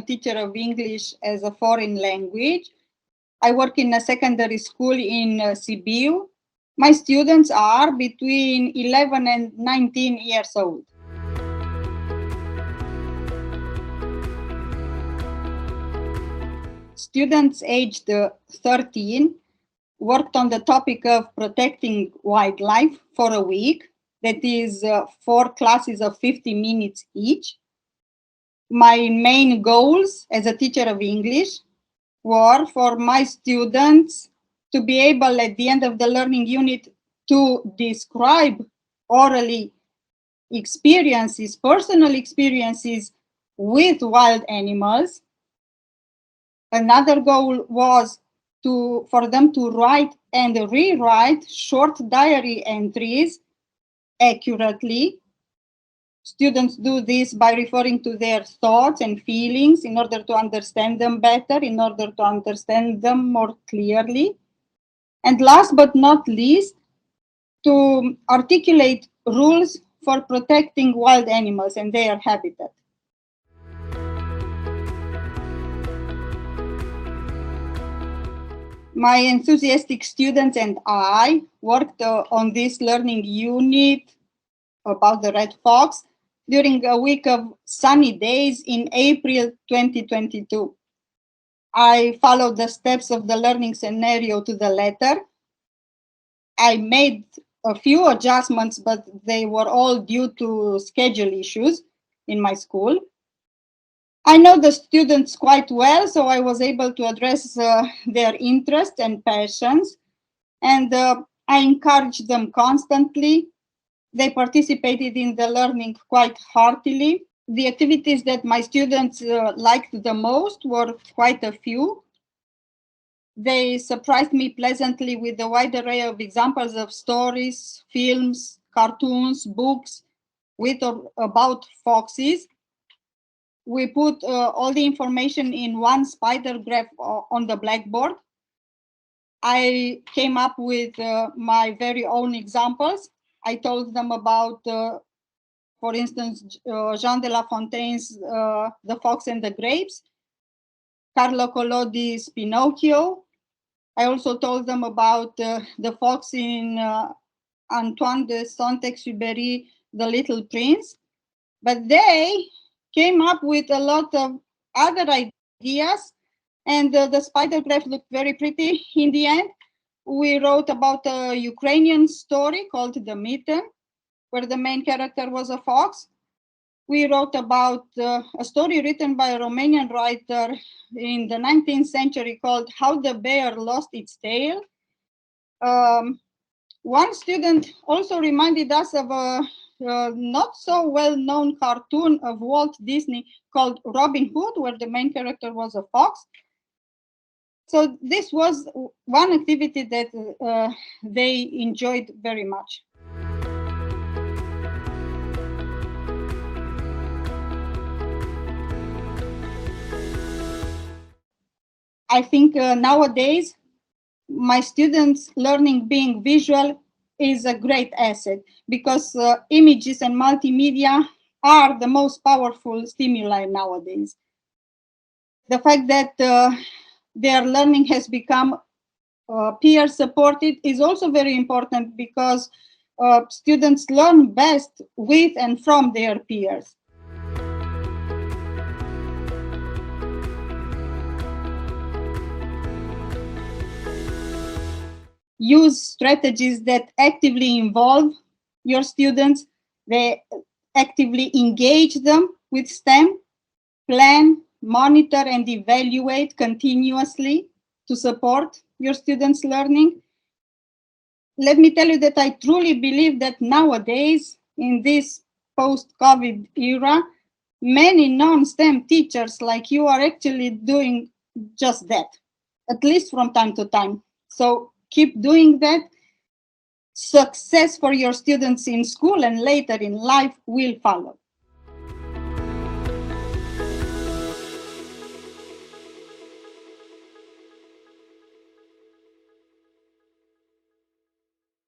a teacher of English as a foreign language. I work in a secondary school in Sibiu. My students are between 11 and 19 years old. Students aged 13 worked on the topic of protecting wildlife for a week. That is 4 classes of 50 minutes each. My main goals as a teacher of English were for my students to be able at the end of the learning unit to describe orally experiences, personal experiences with wild animals. Another goal was for them to write and rewrite short diary entries accurately. Students do this by referring to their thoughts and feelings in order to understand them better, in order to understand them more clearly. And last but not least, to articulate rules for protecting wild animals and their habitat. My enthusiastic students and I worked on this learning unit about the red fox during a week of sunny days in April 2022. I followed the steps of the learning scenario to the letter. I made a few adjustments, but they were all due to schedule issues in my school. I know the students quite well, so I was able to address their interests and passions, and I encouraged them constantly. They participated in the learning quite heartily. The activities that my students liked the most were quite a few. They surprised me pleasantly with a wide array of examples of stories, films, cartoons, books with or about foxes. We put all the information in one spider graph on the blackboard. I came up with my very own examples. I told them about, for instance, Jean de La Fontaine's The Fox and the Grapes, Carlo Collodi's Pinocchio. I also told them about the fox in Antoine de Saint-Exupéry, The Little Prince. But they came up with a lot of other ideas, and the spider graph looked very pretty in the end. We wrote about a Ukrainian story called The Mitten, where the main character was a fox. We wrote about a story written by a Romanian writer in the 19th century called How the Bear Lost Its Tail. One student also reminded us of a not so well-known cartoon of Walt Disney called Robin Hood, where the main character was a fox. So this was one activity that they enjoyed very much. I think nowadays, my students learning being visual is a great asset because images and multimedia are the most powerful stimuli nowadays. The fact that their learning has become peer supported is also very important because students learn best with and from their peers. Use strategies that actively involve your students, they actively engage them with STEM, plan, monitor, and evaluate continuously to support your students' learning. Let me tell you that I truly believe that nowadays, in this post-COVID era, many non-STEM teachers like you are actually doing just that, at least from time to time. So keep doing that. Success for your students in school and later in life will follow.